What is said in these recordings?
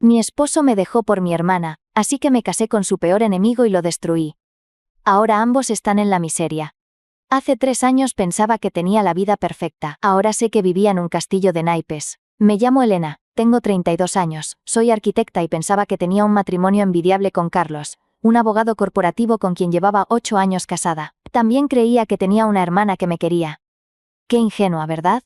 Mi esposo me dejó por mi hermana, así que me casé con su peor enemigo y lo destruí. Ahora ambos están en la miseria. Hace 3 años pensaba que tenía la vida perfecta. Ahora sé que vivía en un castillo de naipes. Me llamo Elena, tengo 32 años, soy arquitecta y pensaba que tenía un matrimonio envidiable con Carlos, un abogado corporativo con quien llevaba 8 años casada. También creía que tenía una hermana que me quería. Qué ingenua, ¿verdad?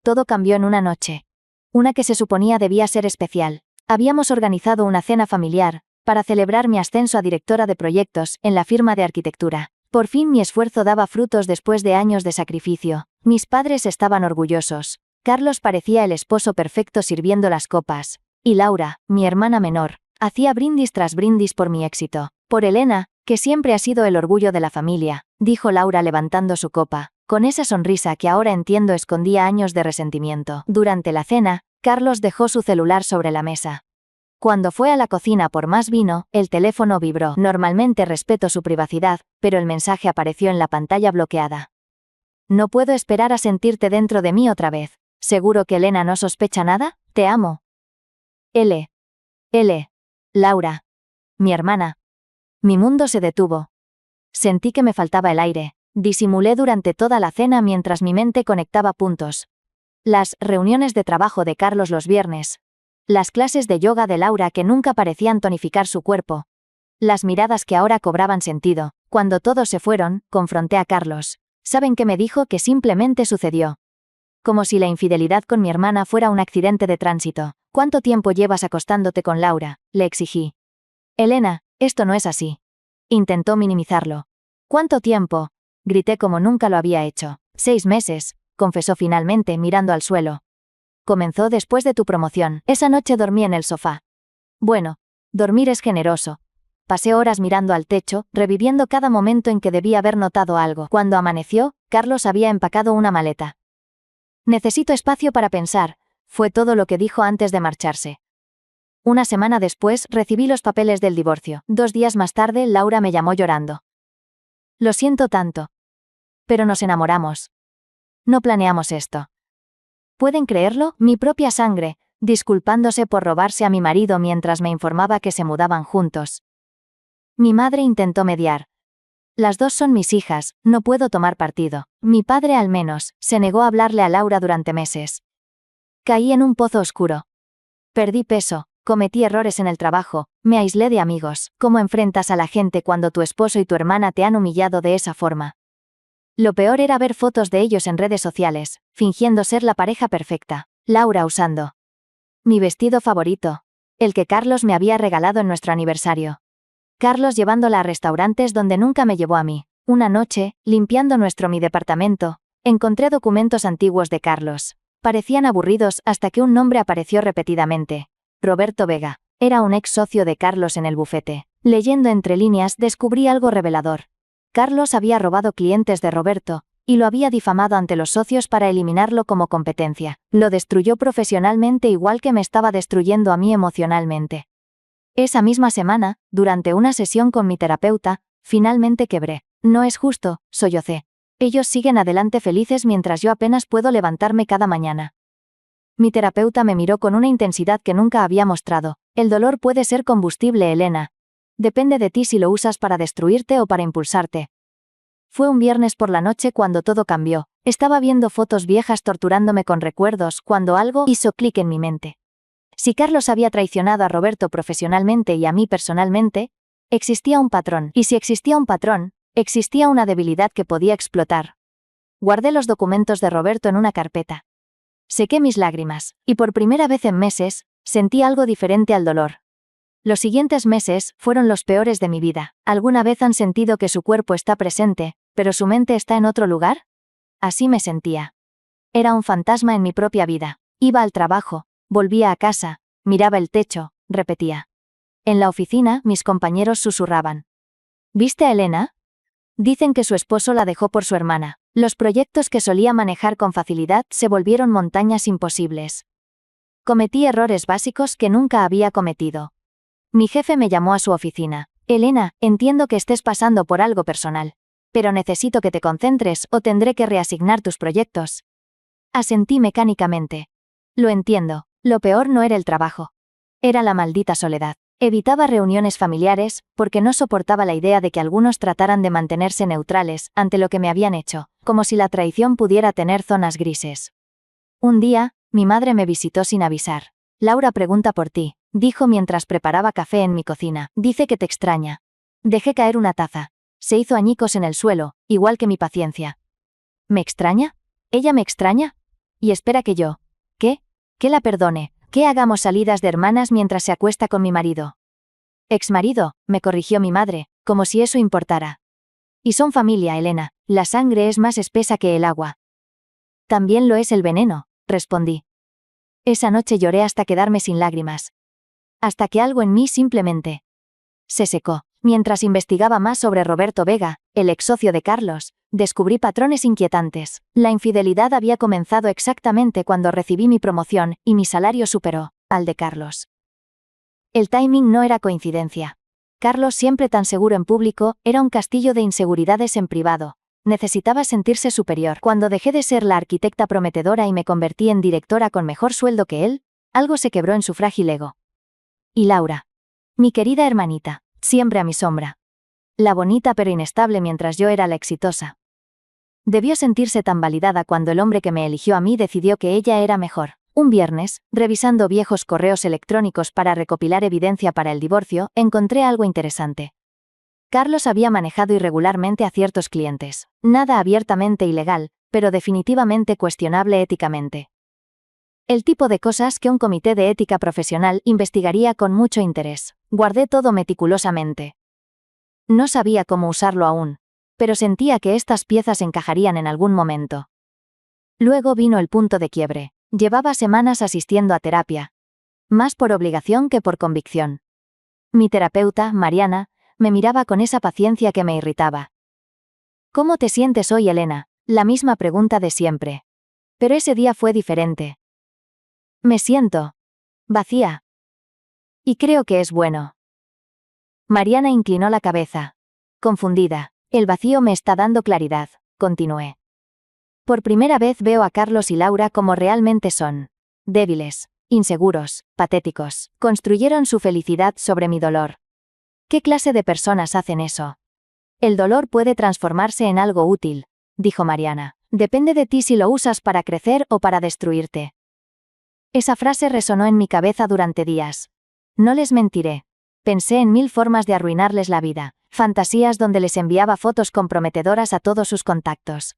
Todo cambió en una noche. Una que se suponía debía ser especial. Habíamos organizado una cena familiar, para celebrar mi ascenso a directora de proyectos en la firma de arquitectura. Por fin mi esfuerzo daba frutos después de años de sacrificio. Mis padres estaban orgullosos. Carlos parecía el esposo perfecto sirviendo las copas. Y Laura, mi hermana menor, hacía brindis tras brindis por mi éxito. Por Elena, que siempre ha sido el orgullo de la familia, dijo Laura levantando su copa, con esa sonrisa que ahora entiendo escondía años de resentimiento. Durante la cena, Carlos dejó su celular sobre la mesa. Cuando fue a la cocina por más vino, el teléfono vibró. Normalmente respeto su privacidad, pero el mensaje apareció en la pantalla bloqueada. No puedo esperar a sentirte dentro de mí otra vez. ¿Seguro que Elena no sospecha nada? Te amo. L. Laura. Mi hermana. Mi mundo se detuvo. Sentí que me faltaba el aire. Disimulé durante toda la cena mientras mi mente conectaba puntos. Las reuniones de trabajo de Carlos los viernes. Las clases de yoga de Laura que nunca parecían tonificar su cuerpo. Las miradas que ahora cobraban sentido. Cuando todos se fueron, confronté a Carlos. ¿Saben qué me dijo? Que simplemente sucedió. Como si la infidelidad con mi hermana fuera un accidente de tránsito. ¿Cuánto tiempo llevas acostándote con Laura?, le exigí. Elena, esto no es así. Intentó minimizarlo. ¿Cuánto tiempo?, grité como nunca lo había hecho. 6 meses, confesó finalmente mirando al suelo. Comenzó después de tu promoción. Esa noche dormí en el sofá. Bueno, dormir es generoso. Pasé horas mirando al techo, reviviendo cada momento en que debía haber notado algo. Cuando amaneció, Carlos había empacado una maleta. Necesito espacio para pensar, fue todo lo que dijo antes de marcharse. Una semana después recibí los papeles del divorcio. 2 días más tarde, Laura me llamó llorando. Lo siento tanto. Pero nos enamoramos. No planeamos esto. ¿Pueden creerlo? Mi propia sangre, disculpándose por robarse a mi marido mientras me informaba que se mudaban juntos. Mi madre intentó mediar. Las 2 son mis hijas, no puedo tomar partido. Mi padre al menos, se negó a hablarle a Laura durante meses. Caí en un pozo oscuro. Perdí peso, cometí errores en el trabajo, me aislé de amigos. ¿Cómo enfrentas a la gente cuando tu esposo y tu hermana te han humillado de esa forma? Lo peor era ver fotos de ellos en redes sociales, fingiendo ser la pareja perfecta. Laura usando mi vestido favorito, el que Carlos me había regalado en nuestro aniversario. Carlos llevándola a restaurantes donde nunca me llevó a mí. Una noche, limpiando mi departamento, encontré documentos antiguos de Carlos. Parecían aburridos hasta que un nombre apareció repetidamente. Roberto Vega. Era un ex socio de Carlos en el bufete. Leyendo entre líneas descubrí algo revelador. Carlos había robado clientes de Roberto, y lo había difamado ante los socios para eliminarlo como competencia. Lo destruyó profesionalmente igual que me estaba destruyendo a mí emocionalmente. Esa misma semana, durante una sesión con mi terapeuta, finalmente quebré. No es justo, sollocé. Ellos siguen adelante felices mientras yo apenas puedo levantarme cada mañana. Mi terapeuta me miró con una intensidad que nunca había mostrado. El dolor puede ser combustible, Elena. Depende de ti si lo usas para destruirte o para impulsarte. Fue un viernes por la noche cuando todo cambió. Estaba viendo fotos viejas torturándome con recuerdos cuando algo hizo clic en mi mente. Si Carlos había traicionado a Roberto profesionalmente y a mí personalmente, existía un patrón. Y si existía un patrón, existía una debilidad que podía explotar. Guardé los documentos de Roberto en una carpeta. Sequé mis lágrimas, y por primera vez en meses, sentí algo diferente al dolor. Los siguientes meses fueron los peores de mi vida. ¿Alguna vez han sentido que su cuerpo está presente, pero su mente está en otro lugar? Así me sentía. Era un fantasma en mi propia vida. Iba al trabajo, volvía a casa, miraba el techo, repetía. En la oficina, mis compañeros susurraban. ¿Viste a Elena? Dicen que su esposo la dejó por su hermana. Los proyectos que solía manejar con facilidad se volvieron montañas imposibles. Cometí errores básicos que nunca había cometido. Mi jefe me llamó a su oficina. Elena, entiendo que estés pasando por algo personal. Pero necesito que te concentres o tendré que reasignar tus proyectos. Asentí mecánicamente. Lo entiendo. Lo peor no era el trabajo. Era la maldita soledad. Evitaba reuniones familiares, porque no soportaba la idea de que algunos trataran de mantenerse neutrales ante lo que me habían hecho, como si la traición pudiera tener zonas grises. Un día, mi madre me visitó sin avisar. Laura pregunta por ti, dijo mientras preparaba café en mi cocina. Dice que te extraña. Dejé caer una taza. Se hizo añicos en el suelo, igual que mi paciencia. ¿Me extraña? ¿Ella me extraña? Y espera que yo. ¿Qué? Que la perdone, que hagamos salidas de hermanas mientras se acuesta con mi marido. Exmarido, me corrigió mi madre, como si eso importara. Y son familia, Elena, la sangre es más espesa que el agua. También lo es el veneno, respondí. Esa noche lloré hasta quedarme sin lágrimas. Hasta que algo en mí simplemente se secó. Mientras investigaba más sobre Roberto Vega, el ex socio de Carlos, descubrí patrones inquietantes. La infidelidad había comenzado exactamente cuando recibí mi promoción y mi salario superó al de Carlos. El timing no era coincidencia. Carlos, siempre tan seguro en público, era un castillo de inseguridades en privado. Necesitaba sentirse superior. Cuando dejé de ser la arquitecta prometedora y me convertí en directora con mejor sueldo que él, algo se quebró en su frágil ego. Y Laura, mi querida hermanita, siempre a mi sombra. La bonita pero inestable mientras yo era la exitosa. Debió sentirse tan validada cuando el hombre que me eligió a mí decidió que ella era mejor. Un viernes, revisando viejos correos electrónicos para recopilar evidencia para el divorcio, encontré algo interesante. Carlos había manejado irregularmente a ciertos clientes. Nada abiertamente ilegal, pero definitivamente cuestionable éticamente. El tipo de cosas que un comité de ética profesional investigaría con mucho interés. Guardé todo meticulosamente. No sabía cómo usarlo aún, pero sentía que estas piezas encajarían en algún momento. Luego vino el punto de quiebre. Llevaba semanas asistiendo a terapia. Más por obligación que por convicción. Mi terapeuta, Mariana, me miraba con esa paciencia que me irritaba. ¿Cómo te sientes hoy, Elena? La misma pregunta de siempre. Pero ese día fue diferente. Me siento vacía. Y creo que es bueno. Mariana inclinó la cabeza. Confundida. El vacío me está dando claridad, continué. Por primera vez veo a Carlos y Laura como realmente son. Débiles, inseguros, patéticos. Construyeron su felicidad sobre mi dolor. ¿Qué clase de personas hacen eso? El dolor puede transformarse en algo útil, dijo Mariana. Depende de ti si lo usas para crecer o para destruirte. Esa frase resonó en mi cabeza durante días. No les mentiré. Pensé en 1000 formas de arruinarles la vida, fantasías donde les enviaba fotos comprometedoras a todos sus contactos.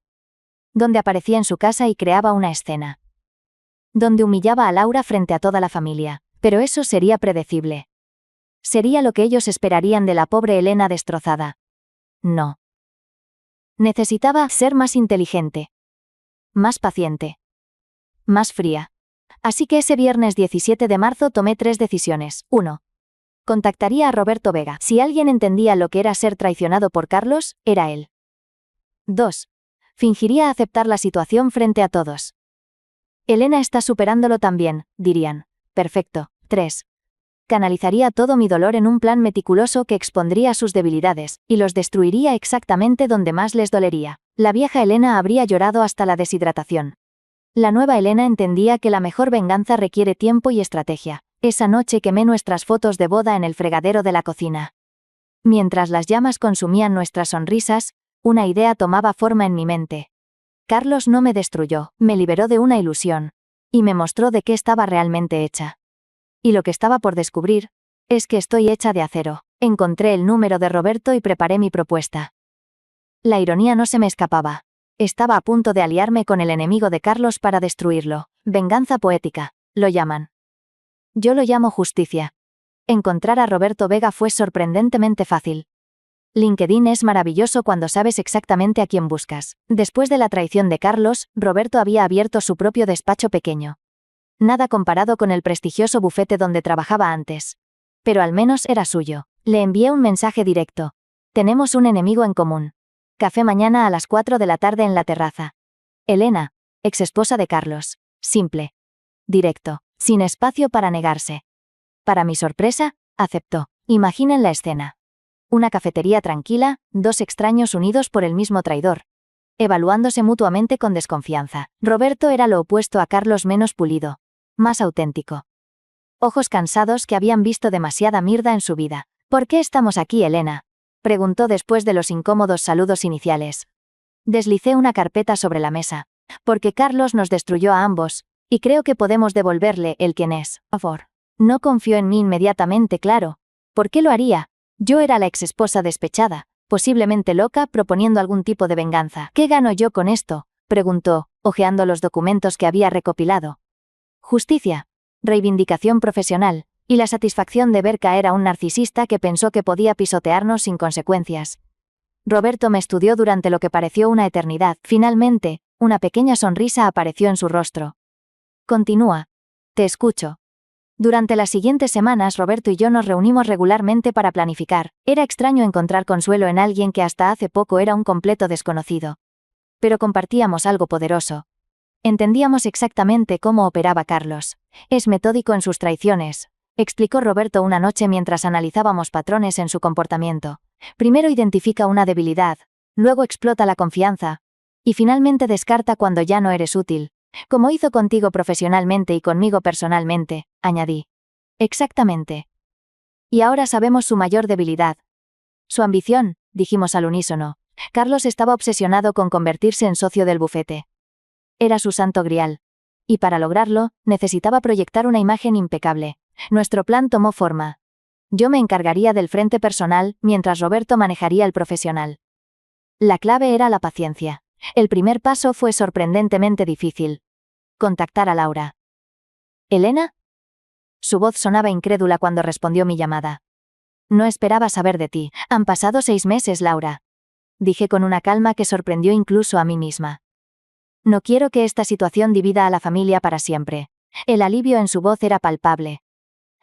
Donde aparecía en su casa y creaba una escena. Donde humillaba a Laura frente a toda la familia, pero eso sería predecible. Sería lo que ellos esperarían de la pobre Elena destrozada. No. Necesitaba ser más inteligente. Más paciente. Más fría. Así que ese viernes 17 de marzo tomé 3 decisiones. 1. Contactaría a Roberto Vega. Si alguien entendía lo que era ser traicionado por Carlos, era él. 2. Fingiría aceptar la situación frente a todos. Elena está superándolo también, dirían. Perfecto. 3. Canalizaría todo mi dolor en un plan meticuloso que expondría sus debilidades, y los destruiría exactamente donde más les dolería. La vieja Elena habría llorado hasta la deshidratación. La nueva Elena entendía que la mejor venganza requiere tiempo y estrategia. Esa noche quemé nuestras fotos de boda en el fregadero de la cocina. Mientras las llamas consumían nuestras sonrisas, una idea tomaba forma en mi mente. Carlos no me destruyó, me liberó de una ilusión. Y me mostró de qué estaba realmente hecha. Y lo que estaba por descubrir, es que estoy hecha de acero. Encontré el número de Roberto y preparé mi propuesta. La ironía no se me escapaba. Estaba a punto de aliarme con el enemigo de Carlos para destruirlo. Venganza poética, lo llaman. Yo lo llamo justicia. Encontrar a Roberto Vega fue sorprendentemente fácil. LinkedIn es maravilloso cuando sabes exactamente a quién buscas. Después de la traición de Carlos, Roberto había abierto su propio despacho pequeño. Nada comparado con el prestigioso bufete donde trabajaba antes. Pero al menos era suyo. Le envié un mensaje directo. Tenemos un enemigo en común. Café mañana a las 4 de la tarde en la terraza. Elena, exesposa de Carlos. Simple. Directo. Sin espacio para negarse. Para mi sorpresa, aceptó. Imaginen la escena. Una cafetería tranquila, 2 extraños unidos por el mismo traidor. Evaluándose mutuamente con desconfianza. Roberto era lo opuesto a Carlos, menos pulido. Más auténtico. ojos cansados que habían visto demasiada mierda en su vida. ¿Por qué estamos aquí, Elena?, preguntó después de los incómodos saludos iniciales. Deslicé una carpeta sobre la mesa. Porque Carlos nos destruyó a ambos, y creo que podemos devolverle el quién es. Por favor. No confió en mí inmediatamente, claro. ¿Por qué lo haría? Yo era la exesposa despechada, posiblemente loca, proponiendo algún tipo de venganza. ¿Qué gano yo con esto?, preguntó, hojeando los documentos que había recopilado. Justicia, reivindicación profesional, y la satisfacción de ver caer a un narcisista que pensó que podía pisotearnos sin consecuencias. Roberto me estudió durante lo que pareció una eternidad. Finalmente, una pequeña sonrisa apareció en su rostro. Continúa. Te escucho. Durante las siguientes semanas Roberto y yo nos reunimos regularmente para planificar. Era extraño encontrar consuelo en alguien que hasta hace poco era un completo desconocido. Pero compartíamos algo poderoso. Entendíamos exactamente cómo operaba Carlos. Es metódico en sus traiciones, explicó Roberto una noche mientras analizábamos patrones en su comportamiento. Primero identifica una debilidad, luego explota la confianza, y finalmente descarta cuando ya no eres útil. Como hizo contigo profesionalmente y conmigo personalmente, añadí. Exactamente. Y ahora sabemos su mayor debilidad. Su ambición, dijimos al unísono. Carlos estaba obsesionado con convertirse en socio del bufete. Era su santo grial. Y para lograrlo, necesitaba proyectar una imagen impecable. Nuestro plan tomó forma. Yo me encargaría del frente personal, mientras Roberto manejaría el profesional. La clave era la paciencia. El primer paso fue sorprendentemente difícil. Contactar a Laura. ¿Elena? Su voz sonaba incrédula cuando respondió mi llamada. No esperaba saber de ti. Han pasado 6 meses, Laura. Dije con una calma que sorprendió incluso a mí misma. No quiero que esta situación divida a la familia para siempre. El alivio en su voz era palpable.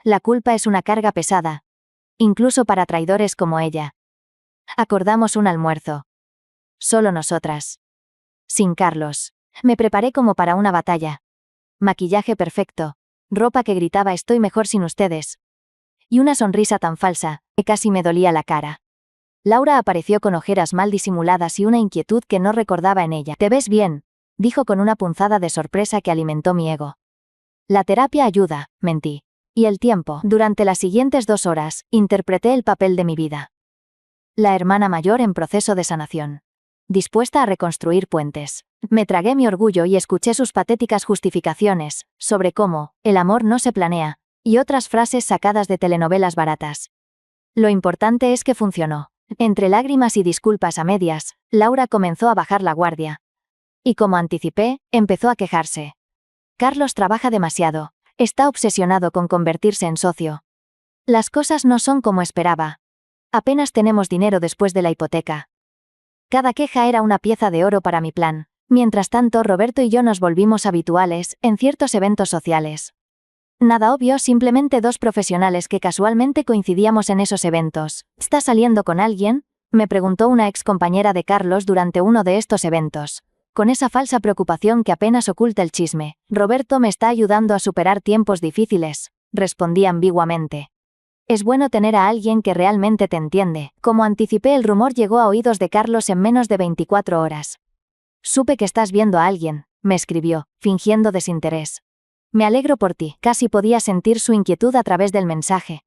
La culpa es una carga pesada. Incluso para traidores como ella. Acordamos un almuerzo. Solo nosotras. Sin Carlos. Me preparé como para una batalla. Maquillaje perfecto. Ropa que gritaba estoy mejor sin ustedes. Y una sonrisa tan falsa, que casi me dolía la cara. Laura apareció con ojeras mal disimuladas y una inquietud que no recordaba en ella. «Te ves bien», dijo con una punzada de sorpresa que alimentó mi ego. «La terapia ayuda», mentí. Y el tiempo. Durante las siguientes 2 horas, interpreté el papel de mi vida. La hermana mayor en proceso de sanación. Dispuesta a reconstruir puentes. Me tragué mi orgullo y escuché sus patéticas justificaciones, sobre cómo, el amor no se planea, y otras frases sacadas de telenovelas baratas. Lo importante es que funcionó. Entre lágrimas y disculpas a medias, Laura comenzó a bajar la guardia. Y como anticipé, empezó a quejarse. Carlos trabaja demasiado. Está obsesionado con convertirse en socio. Las cosas no son como esperaba. Apenas tenemos dinero después de la hipoteca. Cada queja era una pieza de oro para mi plan. Mientras tanto, Roberto y yo nos volvimos habituales en ciertos eventos sociales. Nada obvio, simplemente 2 profesionales que casualmente coincidíamos en esos eventos. ¿Está saliendo con alguien?, me preguntó una ex compañera de Carlos durante uno de estos eventos. Con esa falsa preocupación que apenas oculta el chisme. Roberto me está ayudando a superar tiempos difíciles, respondí ambiguamente. Es bueno tener a alguien que realmente te entiende. Como anticipé, el rumor llegó a oídos de Carlos en menos de 24 horas. Supe que estás viendo a alguien, me escribió, fingiendo desinterés. Me alegro por ti. Casi podía sentir su inquietud a través del mensaje.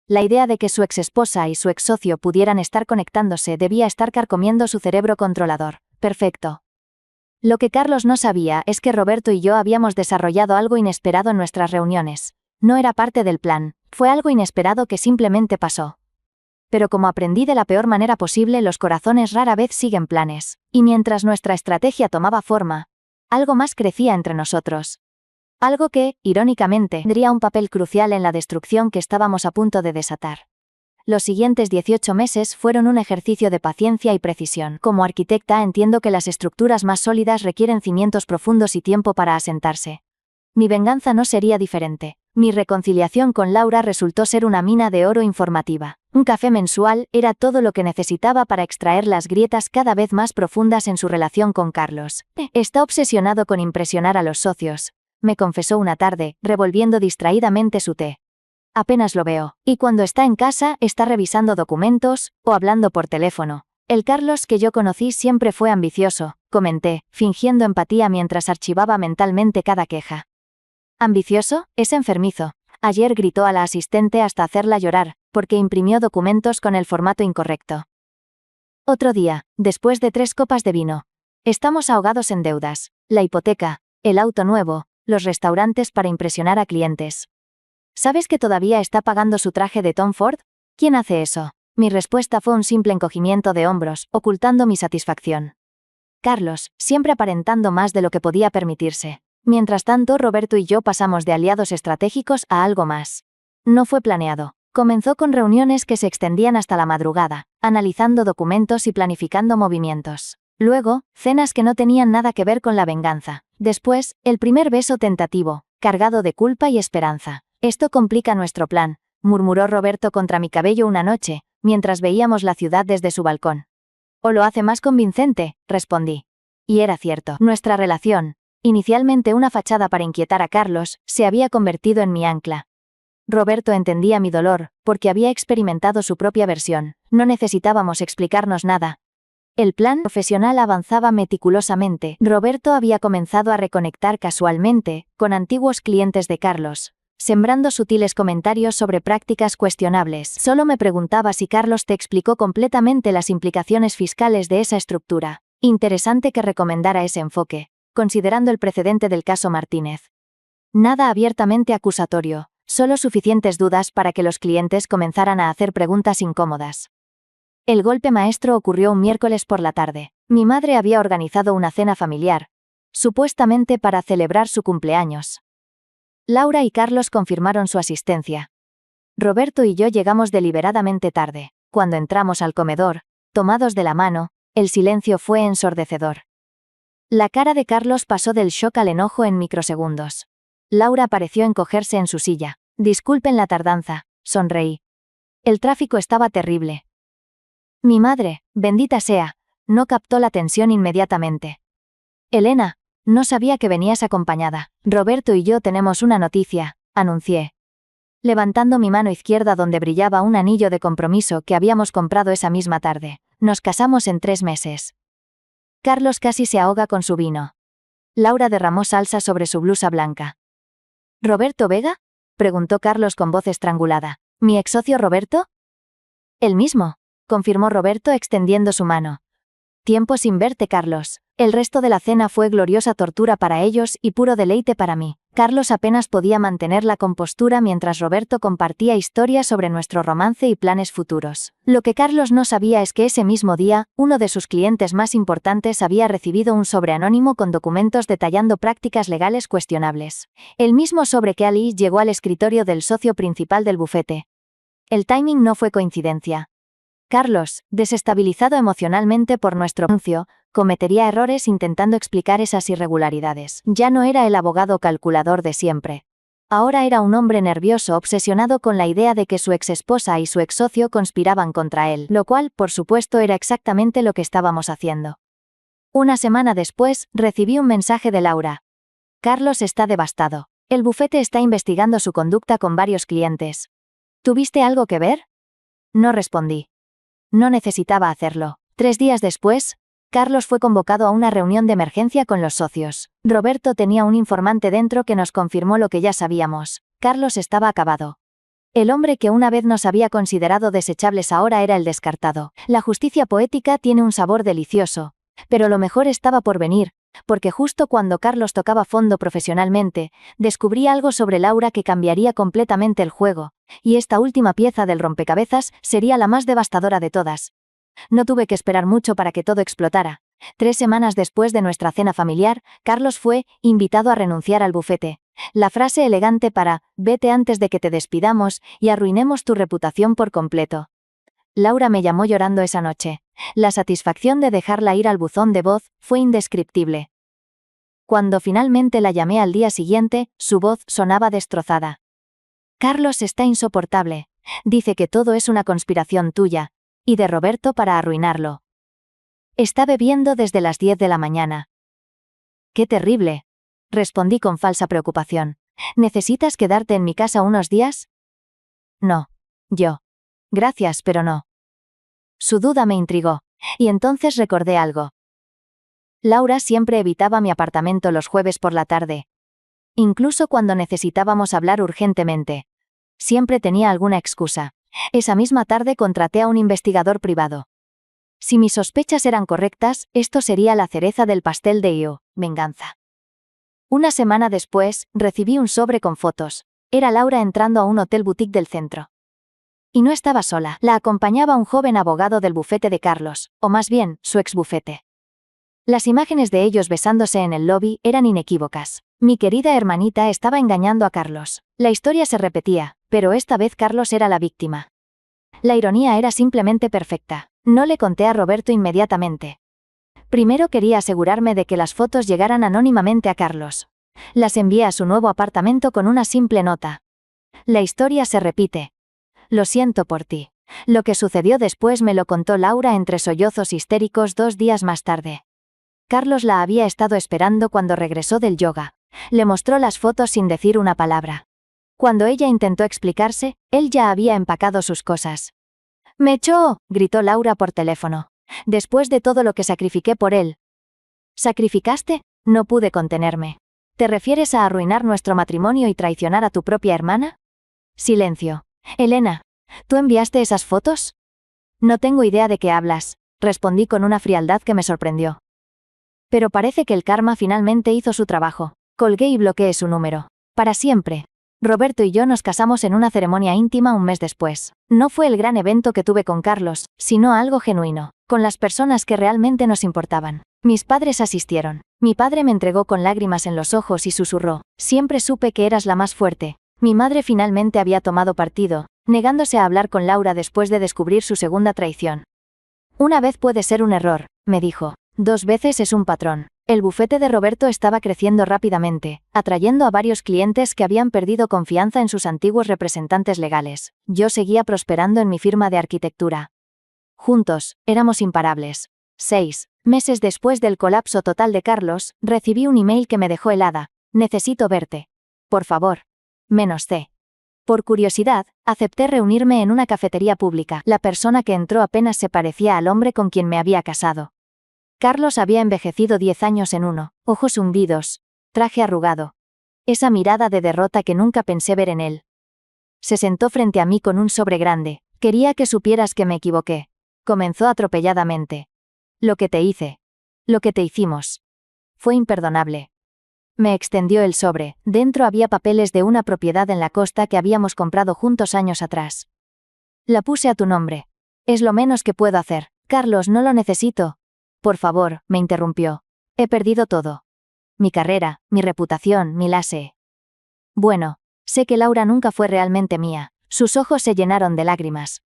La idea de que su exesposa y su ex socio pudieran estar conectándose debía estar carcomiendo su cerebro controlador. Perfecto. Lo que Carlos no sabía es que Roberto y yo habíamos desarrollado algo inesperado en nuestras reuniones. No era parte del plan, fue algo inesperado que simplemente pasó. Pero como aprendí de la peor manera posible, los corazones rara vez siguen planes. Y mientras nuestra estrategia tomaba forma, algo más crecía entre nosotros. Algo que, irónicamente, tendría un papel crucial en la destrucción que estábamos a punto de desatar. Los siguientes 18 meses fueron un ejercicio de paciencia y precisión. Como arquitecta entiendo que las estructuras más sólidas requieren cimientos profundos y tiempo para asentarse. Mi venganza no sería diferente. Mi reconciliación con Laura resultó ser una mina de oro informativa. Un café mensual era todo lo que necesitaba para extraer las grietas cada vez más profundas en su relación con Carlos. Está obsesionado con impresionar a los socios, me confesó una tarde, revolviendo distraídamente su té. Apenas lo veo, y cuando está en casa está revisando documentos, o hablando por teléfono. El Carlos que yo conocí siempre fue ambicioso, comenté, fingiendo empatía mientras archivaba mentalmente cada queja. ¿Ambicioso? Es enfermizo. Ayer gritó a la asistente hasta hacerla llorar, porque imprimió documentos con el formato incorrecto. Otro día, después de 3 copas de vino. Estamos ahogados en deudas. La hipoteca, el auto nuevo, los restaurantes para impresionar a clientes. ¿Sabes que todavía está pagando su traje de Tom Ford? ¿Quién hace eso? Mi respuesta fue un simple encogimiento de hombros, ocultando mi satisfacción. Carlos, siempre aparentando más de lo que podía permitirse. Mientras tanto, Roberto y yo pasamos de aliados estratégicos a algo más. No fue planeado. Comenzó con reuniones que se extendían hasta la madrugada, analizando documentos y planificando movimientos. Luego, cenas que no tenían nada que ver con la venganza. Después, el primer beso tentativo, cargado de culpa y esperanza. Esto complica nuestro plan, murmuró Roberto contra mi cabello una noche, mientras veíamos la ciudad desde su balcón. O lo hace más convincente, respondí. Y era cierto. Nuestra relación, inicialmente una fachada para inquietar a Carlos, se había convertido en mi ancla. Roberto entendía mi dolor, porque había experimentado su propia versión. No necesitábamos explicarnos nada. El plan profesional avanzaba meticulosamente. Roberto había comenzado a reconectar casualmente con antiguos clientes de Carlos, sembrando sutiles comentarios sobre prácticas cuestionables. Solo me preguntaba si Carlos te explicó completamente las implicaciones fiscales de esa estructura. Interesante que recomendara ese enfoque, considerando el precedente del caso Martínez. Nada abiertamente acusatorio, solo suficientes dudas para que los clientes comenzaran a hacer preguntas incómodas. El golpe maestro ocurrió un miércoles por la tarde. Mi madre había organizado una cena familiar, supuestamente para celebrar su cumpleaños. Laura y Carlos confirmaron su asistencia. Roberto y yo llegamos deliberadamente tarde. Cuando entramos al comedor, tomados de la mano, el silencio fue ensordecedor. La cara de Carlos pasó del shock al enojo en microsegundos. Laura pareció encogerse en su silla. Disculpen la tardanza, sonreí. El tráfico estaba terrible. Mi madre, bendita sea, no captó la tensión inmediatamente. Elena, no sabía que venías acompañada. Roberto y yo tenemos una noticia, anuncié, levantando mi mano izquierda donde brillaba un anillo de compromiso que habíamos comprado esa misma tarde. Nos casamos en 3 meses. Carlos casi se ahoga con su vino. Laura derramó salsa sobre su blusa blanca. ¿Roberto Vega?, preguntó Carlos con voz estrangulada. ¿Mi ex socio Roberto? El mismo, confirmó Roberto extendiendo su mano. Tiempo sin verte, Carlos. El resto de la cena fue gloriosa tortura para ellos y puro deleite para mí. Carlos apenas podía mantener la compostura mientras Roberto compartía historias sobre nuestro romance y planes futuros. Lo que Carlos no sabía es que ese mismo día, uno de sus clientes más importantes había recibido un sobre anónimo con documentos detallando prácticas legales cuestionables. El mismo sobre que Alice llegó al escritorio del socio principal del bufete. El timing no fue coincidencia. Carlos, desestabilizado emocionalmente por nuestro anuncio, cometería errores intentando explicar esas irregularidades. Ya no era el abogado calculador de siempre. Ahora era un hombre nervioso obsesionado con la idea de que su exesposa y su ex socio conspiraban contra él, lo cual, por supuesto, era exactamente lo que estábamos haciendo. Una semana después, recibí un mensaje de Laura. Carlos está devastado. El bufete está investigando su conducta con varios clientes. ¿Tuviste algo que ver? No respondí. No necesitaba hacerlo. 3 días después, Carlos fue convocado a una reunión de emergencia con los socios. Roberto tenía un informante dentro que nos confirmó lo que ya sabíamos. Carlos estaba acabado. El hombre que una vez nos había considerado desechables ahora era el descartado. La justicia poética tiene un sabor delicioso. Pero lo mejor estaba por venir, porque justo cuando Carlos tocaba fondo profesionalmente, descubrí algo sobre Laura que cambiaría completamente el juego, y esta última pieza del rompecabezas sería la más devastadora de todas. No tuve que esperar mucho para que todo explotara. 3 semanas después de nuestra cena familiar, Carlos fue invitado a renunciar al bufete. La frase elegante para «vete antes de que te despidamos y arruinemos tu reputación por completo». Laura me llamó llorando esa noche. La satisfacción de dejarla ir al buzón de voz fue indescriptible. Cuando finalmente la llamé al día siguiente, su voz sonaba destrozada. Carlos está insoportable. Dice que todo es una conspiración tuya y de Roberto para arruinarlo. Está bebiendo desde las 10 de la mañana. ¡Qué terrible!, respondí con falsa preocupación. ¿Necesitas quedarte en mi casa unos días? No. Yo. Gracias, pero no. Su duda me intrigó, y entonces recordé algo. Laura siempre evitaba mi apartamento los jueves por la tarde. Incluso cuando necesitábamos hablar urgentemente. Siempre tenía alguna excusa. Esa misma tarde contraté a un investigador privado. Si mis sospechas eran correctas, esto sería la cereza del pastel de Io, venganza. Una semana después, recibí un sobre con fotos. Era Laura entrando a un hotel boutique del centro. Y no estaba sola, la acompañaba un joven abogado del bufete de Carlos, o más bien, su exbufete. Las imágenes de ellos besándose en el lobby eran inequívocas. Mi querida hermanita estaba engañando a Carlos. La historia se repetía, pero esta vez Carlos era la víctima. La ironía era simplemente perfecta. No le conté a Roberto inmediatamente. Primero quería asegurarme de que las fotos llegaran anónimamente a Carlos. Las envié a su nuevo apartamento con una simple nota. La historia se repite. Lo siento por ti. Lo que sucedió después me lo contó Laura entre sollozos histéricos 2 días más tarde. Carlos la había estado esperando cuando regresó del yoga. Le mostró las fotos sin decir una palabra. Cuando ella intentó explicarse, él ya había empacado sus cosas. «¡Me echó!», gritó Laura por teléfono. «Después de todo lo que sacrifiqué por él». «¿Sacrificaste?», no pude contenerme. «¿Te refieres a arruinar nuestro matrimonio y traicionar a tu propia hermana?». Silencio. «Elena, ¿tú enviaste esas fotos?». «No tengo idea de qué hablas», respondí con una frialdad que me sorprendió. Pero parece que el karma finalmente hizo su trabajo. Colgué y bloqueé su número. Para siempre. Roberto y yo nos casamos en una ceremonia íntima un mes después. No fue el gran evento que tuve con Carlos, sino algo genuino, con las personas que realmente nos importaban. Mis padres asistieron. Mi padre me entregó con lágrimas en los ojos y susurró: «Siempre supe que eras la más fuerte». Mi madre finalmente había tomado partido, negándose a hablar con Laura después de descubrir su segunda traición. «Una vez puede ser un error», me dijo. 2 veces es un patrón. El bufete de Roberto estaba creciendo rápidamente, atrayendo a varios clientes que habían perdido confianza en sus antiguos representantes legales. Yo seguía prosperando en mi firma de arquitectura. Juntos, éramos imparables. 6 meses después del colapso total de Carlos, recibí un email que me dejó helada. «Necesito verte. Por favor. -C». Por curiosidad, acepté reunirme en una cafetería pública. La persona que entró apenas se parecía al hombre con quien me había casado. Carlos había envejecido 10 años en uno, ojos hundidos, traje arrugado. Esa mirada de derrota que nunca pensé ver en él. Se sentó frente a mí con un sobre grande. «Quería que supieras que me equivoqué», comenzó atropelladamente. «Lo que te hice. Lo que te hicimos. Fue imperdonable». Me extendió el sobre. Dentro había papeles de una propiedad en la costa que habíamos comprado juntos años atrás. «La puse a tu nombre. Es lo menos que puedo hacer». «Carlos, no lo necesito». «Por favor», me interrumpió. «He perdido todo. Mi carrera, mi reputación, mi lase». Bueno, sé que Laura nunca fue realmente mía. Sus ojos se llenaron de lágrimas.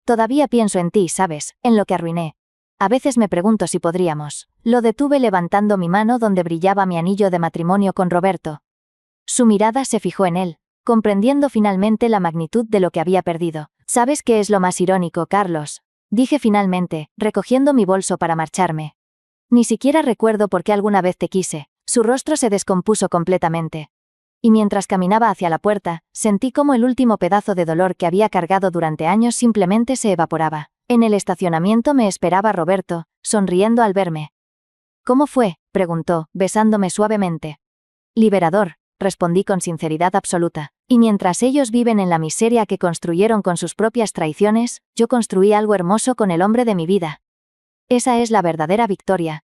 «Todavía pienso en ti, ¿sabes? En lo que arruiné. A veces me pregunto si podríamos». Lo detuve levantando mi mano donde brillaba mi anillo de matrimonio con Roberto. Su mirada se fijó en él, comprendiendo finalmente la magnitud de lo que había perdido. «¿Sabes qué es lo más irónico, Carlos?», dije finalmente, recogiendo mi bolso para marcharme. «Ni siquiera recuerdo por qué alguna vez te quise». Su rostro se descompuso completamente. Y mientras caminaba hacia la puerta, sentí cómo el último pedazo de dolor que había cargado durante años simplemente se evaporaba. En el estacionamiento me esperaba Roberto, sonriendo al verme. «¿Cómo fue?», preguntó, besándome suavemente. «Liberador», respondí con sinceridad absoluta. «Y mientras ellos viven en la miseria que construyeron con sus propias traiciones, yo construí algo hermoso con el hombre de mi vida. Esa es la verdadera victoria».